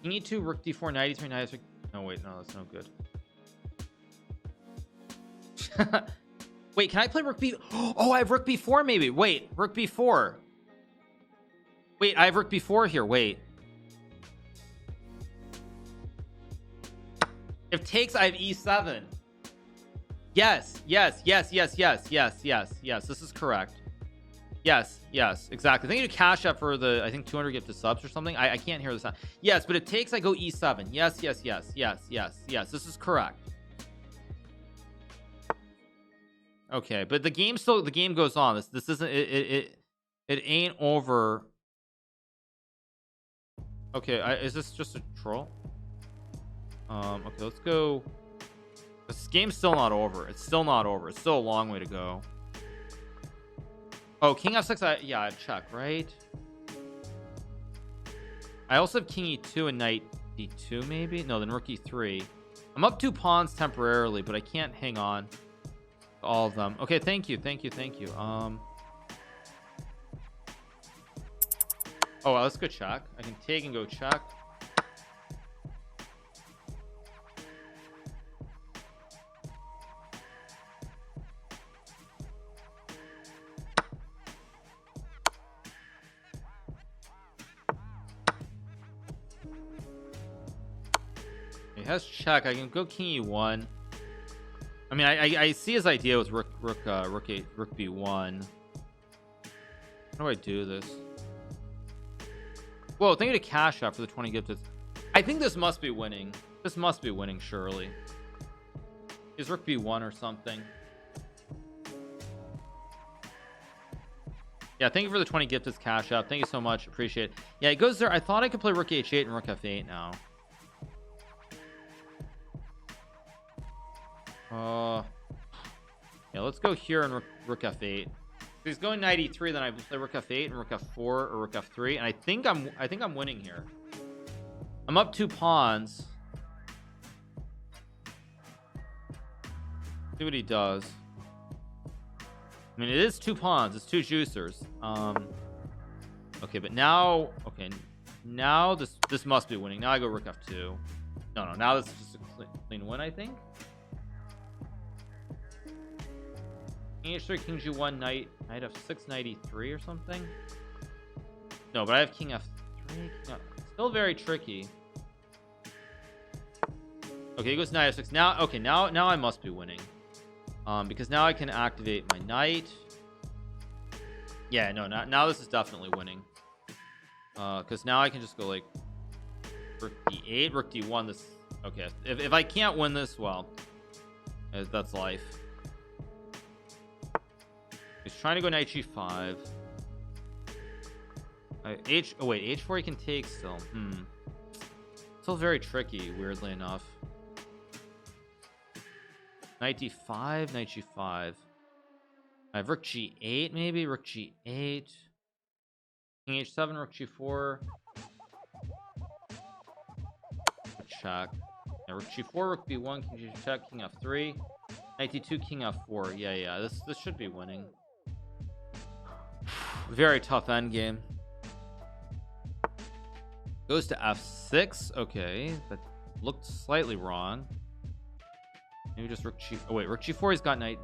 King e2, rook d4, knight e3, knight f3. No, wait, no, that's no good. Wait, can I play rook b? Oh, I have rook b4 maybe. Wait, rook b4. Wait, I have rook b4 here. Wait. If takes, I have e7. Yes. This is correct. Yes, exactly. Thank you to Cash App for the, I think 200 gifted subs or something. I can't hear the sound. Yes, but it takes, I go e7. Yes. This is correct. Okay, but the game goes on. This isn't it ain't over. Okay, is this just a troll? Okay, let's go. This game's still not over. It's still not over. It's still a long way to go. Oh, king f6. Yeah, I have check, right? I also have king e2 and knight d2 maybe. No, then rook e3. I'm up 2 pawns temporarily, but I can't hang on to all of them. Okay, thank you. Oh, well, let's go check. I can take and go check. He has check. I can go king e1. I mean, I see his idea with rook b1. How do I do this? Whoa, thank you to Cash Out for the 20 gifted. I think this must be winning. This must be winning, surely. Is rook b1 or something? Yeah, thank you for the 20 gifted Cash Out. Thank you so much. Appreciate it. Yeah, it goes there. I thought I could play rook h8 and rook f8 now. Yeah, let's go here and rook f8. If he's going knight e3, then I play rook f8 and rook f4 or rook f3, and I think I'm winning here. I'm up 2 pawns. See what he does. I mean, it is 2 pawns. It's 2 juicers. Okay, but now, now this must be winning. Now I go rook f2. No, now this is just a clean win, I think. King h3, king g1, knight f6, knight e3 or something. No, but I have king f3. No, still very tricky. Okay, he goes knight f6. Now, okay, now I must be winning. Because now I can activate my knight. Yeah, no, now this is definitely winning. Because now I can just go like rook d8, rook d1. This okay. If I can't win this, well, that's life. He's trying to go knight g5. Oh wait, h4 he can take still. Still very tricky, weirdly enough. Knight d5, knight g5. I have rook g8 maybe, rook g8. King h7, rook g4. Check. Yeah, rook g4, rook b1, king g check, king f3. Knight d2, king f4. Yeah, this should be winning. Very tough endgame. Goes to f6. Okay, that looked slightly wrong. Maybe just rook g. Oh wait, rook g4. He's got knight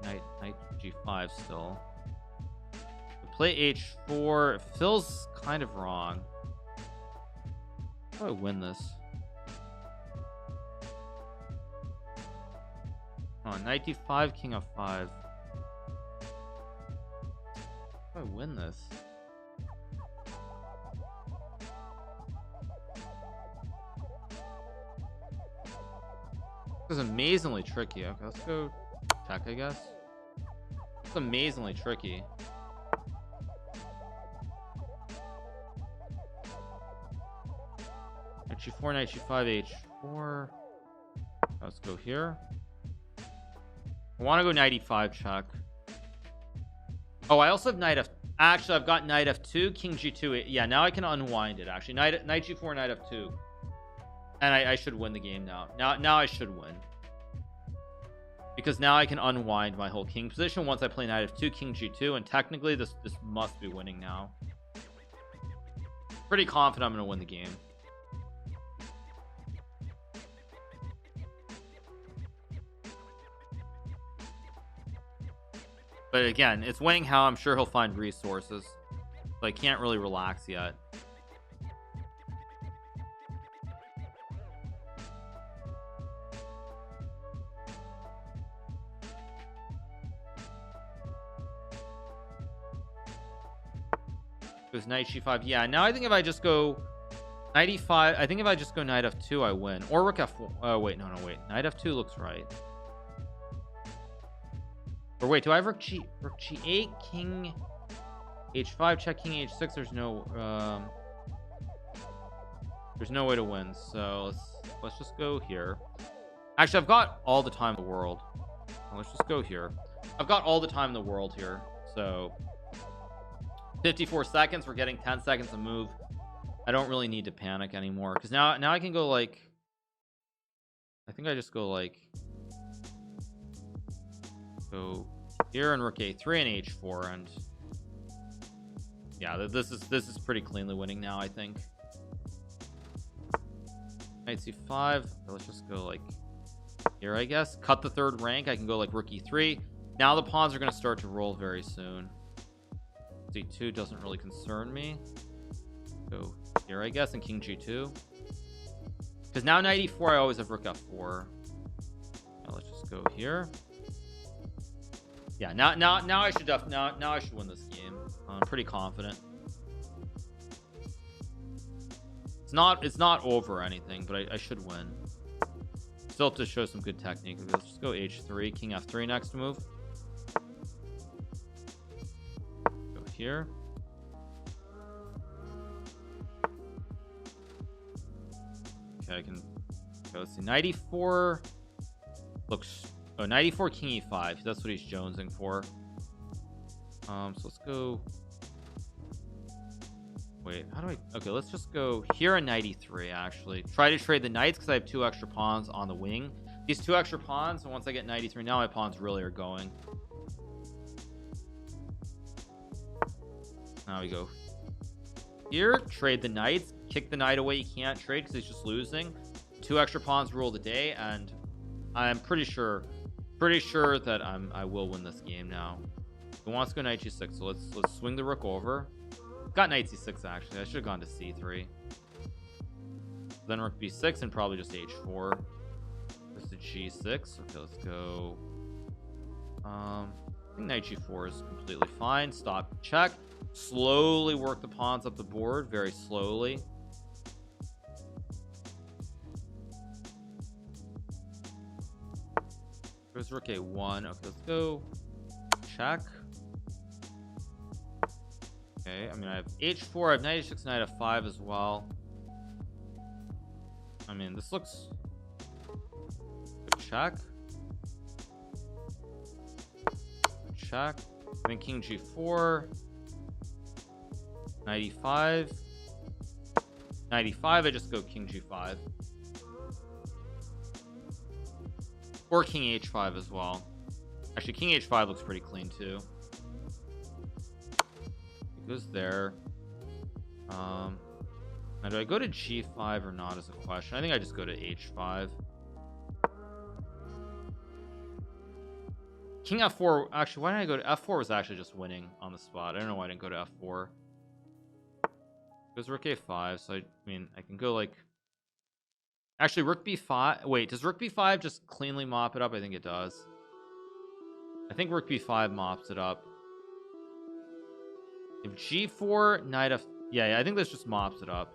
g5 still. Play h4. It feels kind of wrong. How do I win this? Oh, knight d5, king f5. How do I win this? This is amazingly tricky. Okay, let's go check, I guess. It's amazingly tricky. Knight g4, knight g5, h4. Let's go here. I want to go knight e5 check. Oh, I also have knight f. Actually, I've got knight f2, king g2. Yeah, now I can unwind it. Actually, knight g4, knight f2, and I should win the game now. Now I should win because now I can unwind my whole king position once I play knight f2, king g2, and technically this must be winning now. Pretty confident I'm gonna win the game. But again, it's Wang Hao. I'm sure he'll find resources. So I can't really relax yet. Goes knight g5. Yeah, now I think if I just go knight e5, I think if I just go knight f2, I win. Or rook f4. Oh, wait. No, wait. Knight f2 looks right. Or wait, do I have rook g8, king h5, check, king h6? There's no way to win. So let's just go here. Actually, I've got all the time in the world. Well, let's just go here. I've got all the time in the world here, so 54 seconds. We're getting 10 seconds to move. I don't really need to panic anymore because now I can go like, I think I just go like, go here and rook a3 and h4, and yeah, this is pretty cleanly winning now. I think knight c5. Let's just go like here, I guess. Cut the third rank. I can go like rook e3. Now the pawns are going to start to roll very soon. c2 doesn't really concern me. Go here, I guess, and king g2, because now knight e4 I always have rook f4. Now let's just go here. Yeah, now I should now I should win this game. I'm pretty confident. It's not over or anything, but I should win. Still have to show some good technique. Okay, let's just go h3, king f3 next move. Go here. Okay, I can go. Let's see, knight e4 looks. Oh, knight e4, king e5. That's what he's jonesing for. So let's go. Wait, how do I? Okay, let's just go here and knight e3. Actually, try to trade the knights because I have 2 extra pawns on the wing. These 2 extra pawns, and once I get knight e3, now my pawns really are going. Now we go here, trade the knights, kick the knight away. You can't trade because he's just losing. 2 extra pawns rule the day, and I'm pretty sure that I will win this game now. He wants to go knight g6, so let's swing the rook over. Got knight c6 actually. I should have gone to c3. Then rook b6 and probably just h4. Goes to g6. Okay, let's go. I think knight g4 is completely fine. Stop, check. Slowly work the pawns up the board, very slowly. Goes rook a1. Okay, let's go check. Okay, I mean, I have h4, I have knight h6, knight f5 as well. I mean, this looks good. Check. Check. Then king g4, knight e5, knight e5. I just go king g5 or king h5 as well. Actually, king h5 looks pretty clean too. Goes there. Now do I go to g5 or not is a question. I think I just go to h5. King f4. Actually, why didn't I go to f4? Was actually just winning on the spot. I don't know why I didn't go to f4. Goes rook a5. So I mean, I can go like, actually rook b5. Wait, does rook b5 just cleanly mop it up? I think it does. I think rook b5 mops it up. If g4, knight f, yeah, I think this just mops it up.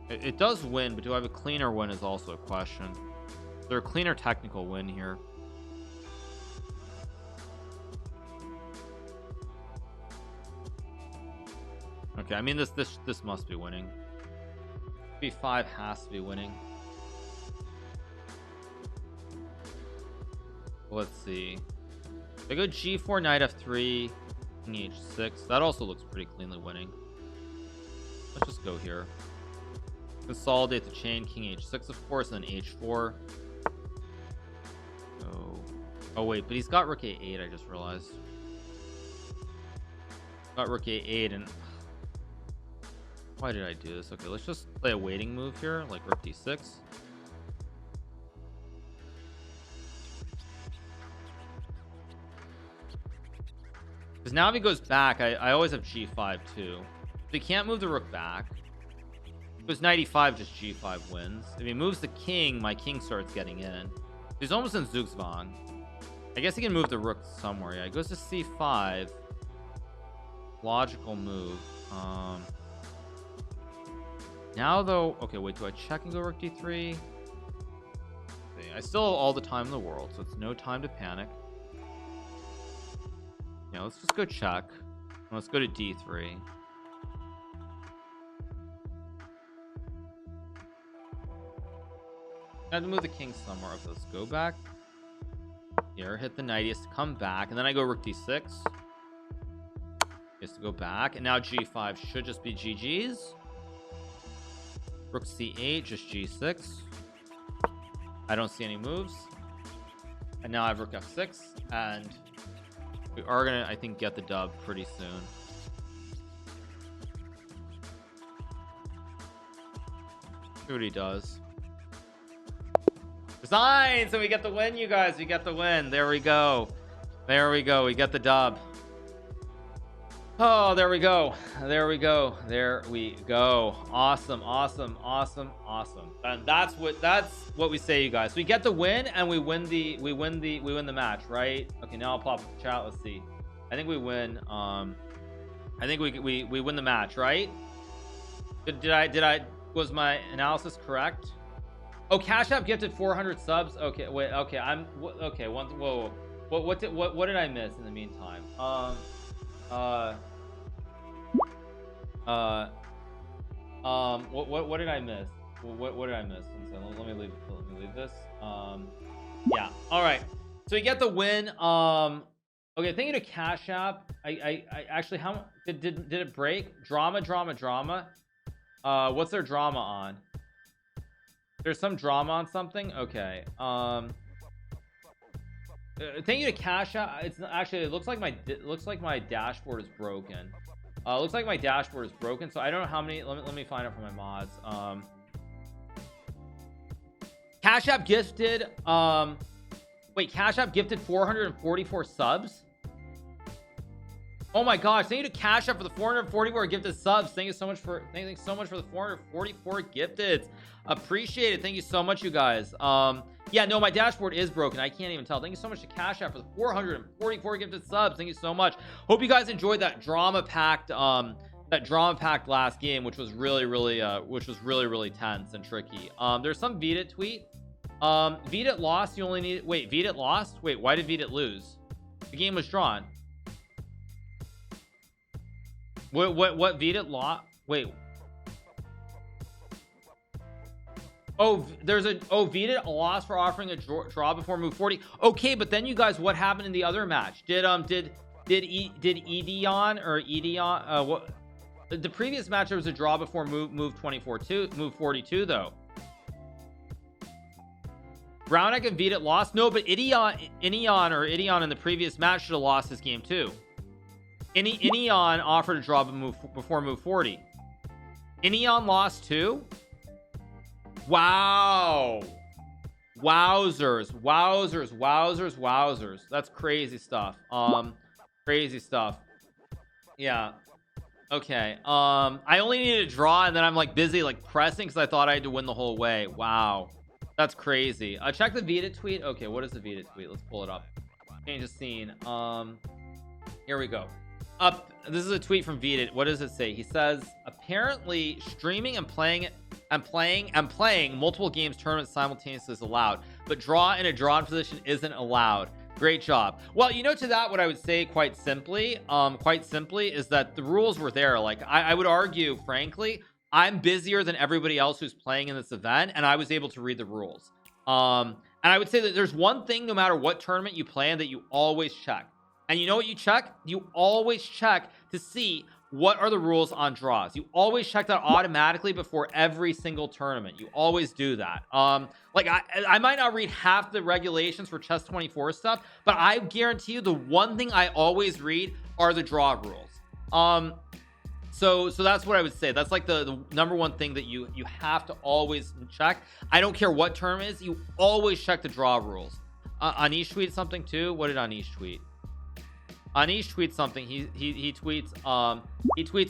It does win, but do I have a cleaner win is also a question. Is there a cleaner technical win here? Okay, I mean this must be winning. b5 has to be winning. Let's see. If I go g4, knight f3, king h6. That also looks pretty cleanly winning. Let's just go here. Consolidate the chain, king h6, of course, and then h4. Oh wait, but he's got rook a8. I just realized. Got rook a8, and why did I do this? Okay, let's just play a waiting move here, like rook d6. Because now if he goes back, I always have g5 too. If he can't move the rook back, because knight e5 just g5 wins. If he moves the king, my king starts getting in. He's almost in Zugzwang. I guess he can move the rook somewhere. Yeah, he goes to c5. Logical move. Now though, okay, wait, do I check and go rook d3? I still have all the time in the world, so it's no time to panic. Yeah, let's just go check. Let's go to d3. I had to move the king somewhere. Okay, let's go back here, hit the knight. He has to come back, and then I go rook d6. He has to go back, and now g5 should just be GG's. Rook c8, just g6. I don't see any moves, and now I have rook f6, and we are gonna, I think, get the dub pretty soon. See what he does. Design, so we get the win, you guys. We get the win. There we go. There we go. We get the dub. Oh, there we go. There we go. There we go. Awesome, awesome, awesome, awesome. And that's what we say, you guys. We get the win, and we win the match, right? Okay, now I'll pop the chat. Let's see. I think we win. I think we win the match, right? Did I was my analysis correct? Oh, Cash App gifted 400 subs. Okay, wait. Okay, okay. Whoa. What did I miss in the meantime? What did I miss? What did I miss? Let me leave this. Yeah. All right. So we get the win. Okay. Thank you to Cash App. I actually, how did it break? Drama. What's their drama on? There's some drama on something. Okay. Thank you to Cash App. It's actually, it looks like my dashboard is broken. Looks like my dashboard is broken, so I don't know how many. Let me find out from my mods. Cash App gifted wait, Cash App gifted 444 subs. Oh my gosh, thank you to Cash App for the 444 gifted subs. Thank you so much for the 444 gifted. Appreciate it. Thank you so much, you guys. Yeah, no, my dashboard is broken. I can't even tell. Thank you so much to Cash App for the 444 gifted subs. Thank you so much. Hope you guys enjoyed that drama packed last game, which was really tense and tricky. There's some Vidit tweet. Vidit lost. You only need, wait, Vidit lost? Wait, why did Vidit lose? The game was drawn. What Vidit lost? Wait. Oh, there's a Vidit lost for offering a draw before move 40. Okay, but then you guys, what happened in the other match? Did Edion or Edion what the previous match, there was a draw before move 42 though. Brownick and Vidit lost. No, but Edion in the previous match should have lost this game too. Edion offered a draw before move 40. Edion lost too. Wow. Wowzers. That's crazy stuff. Crazy stuff. Yeah. Okay. I only needed a draw, and then I'm like busy like pressing because I thought I had to win the whole way. Wow. That's crazy. Check the Vita tweet. Okay, what is the Vita tweet? Let's pull it up. Change the scene. Here we go. This is a tweet from Vita. What does it say? He says, apparently streaming and playing multiple games tournaments simultaneously is allowed, but draw in a drawn position isn't allowed. Great job. Well, you know, to that, what I would say quite simply is that the rules were there. Like I would argue, frankly, I'm busier than everybody else who's playing in this event, and I was able to read the rules. And I would say that there's one thing, no matter what tournament you play in, that you always check. And you know what you check? You always check to see what are the rules on draws. You always check that automatically before every single tournament. You always do that. Like I might not read half the regulations for Chess 24 stuff, but I guarantee you the one thing I always read are the draw rules. So that's what I would say. That's like the number one thing that you have to always check. I don't care what tournament it is, you always check the draw rules. Anish tweeted something too. What did Anish tweet? Anish tweets something. He tweets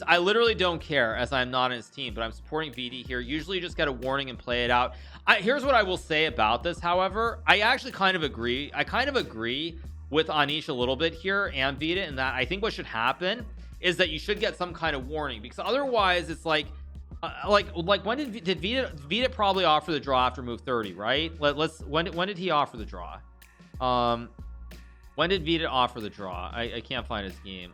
I literally don't care as I'm not in his team, but I'm supporting VD here. Usually you just get a warning and play it out. Here's what I will say about this. However, I actually kind of agree. I kind of agree with Anish a little bit here and Vita in that I think what should happen is that you should get some kind of warning, because otherwise it's like when did Vita probably offer the draw after move 30, right? When did he offer the draw? When did Vita offer the draw? I can't find his game.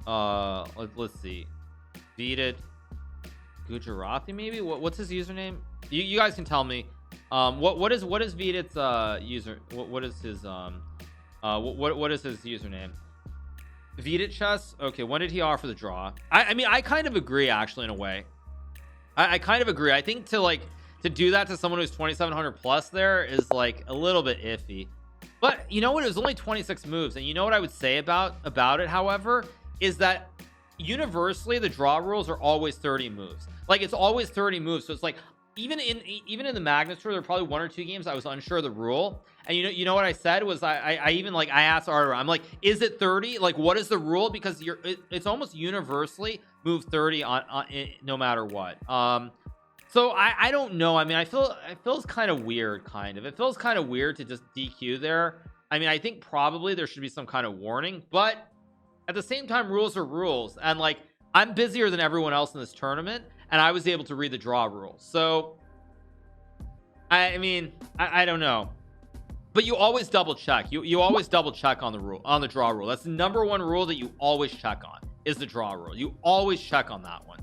Let's see. Vita Gujarati, maybe? What's his username? You guys can tell me. what is Vidit's user, what is his what is his username? Vidit chess. Okay, when did he offer the draw? I mean, I kind of agree, actually, in a way. I kind of agree. I think to do that to someone who's 2700 plus there is like a little bit iffy. But you know what, it was only 26 moves, and you know what I would say about it, however, is that universally the draw rules are always 30 moves. Like, it's always 30 moves. So it's like, even in the Magnus Tour, there were probably 1 or 2 games I was unsure of the rule, and you know what I said was, I even, like, I asked Arter, I'm like, is it 30? Like, what is the rule? Because it's almost universally move 30 on no matter what. So I don't know. I mean, it feels kind of weird. It feels kind of weird to just DQ there. I mean, I think probably there should be some kind of warning, but at the same time, rules are rules, and like, I'm busier than everyone else in this tournament, and I was able to read the draw rules. So I mean, I don't know, but you always double check. You always double check on the draw rule. That's the #1 rule that you always check on, is the draw rule. You always check on that one.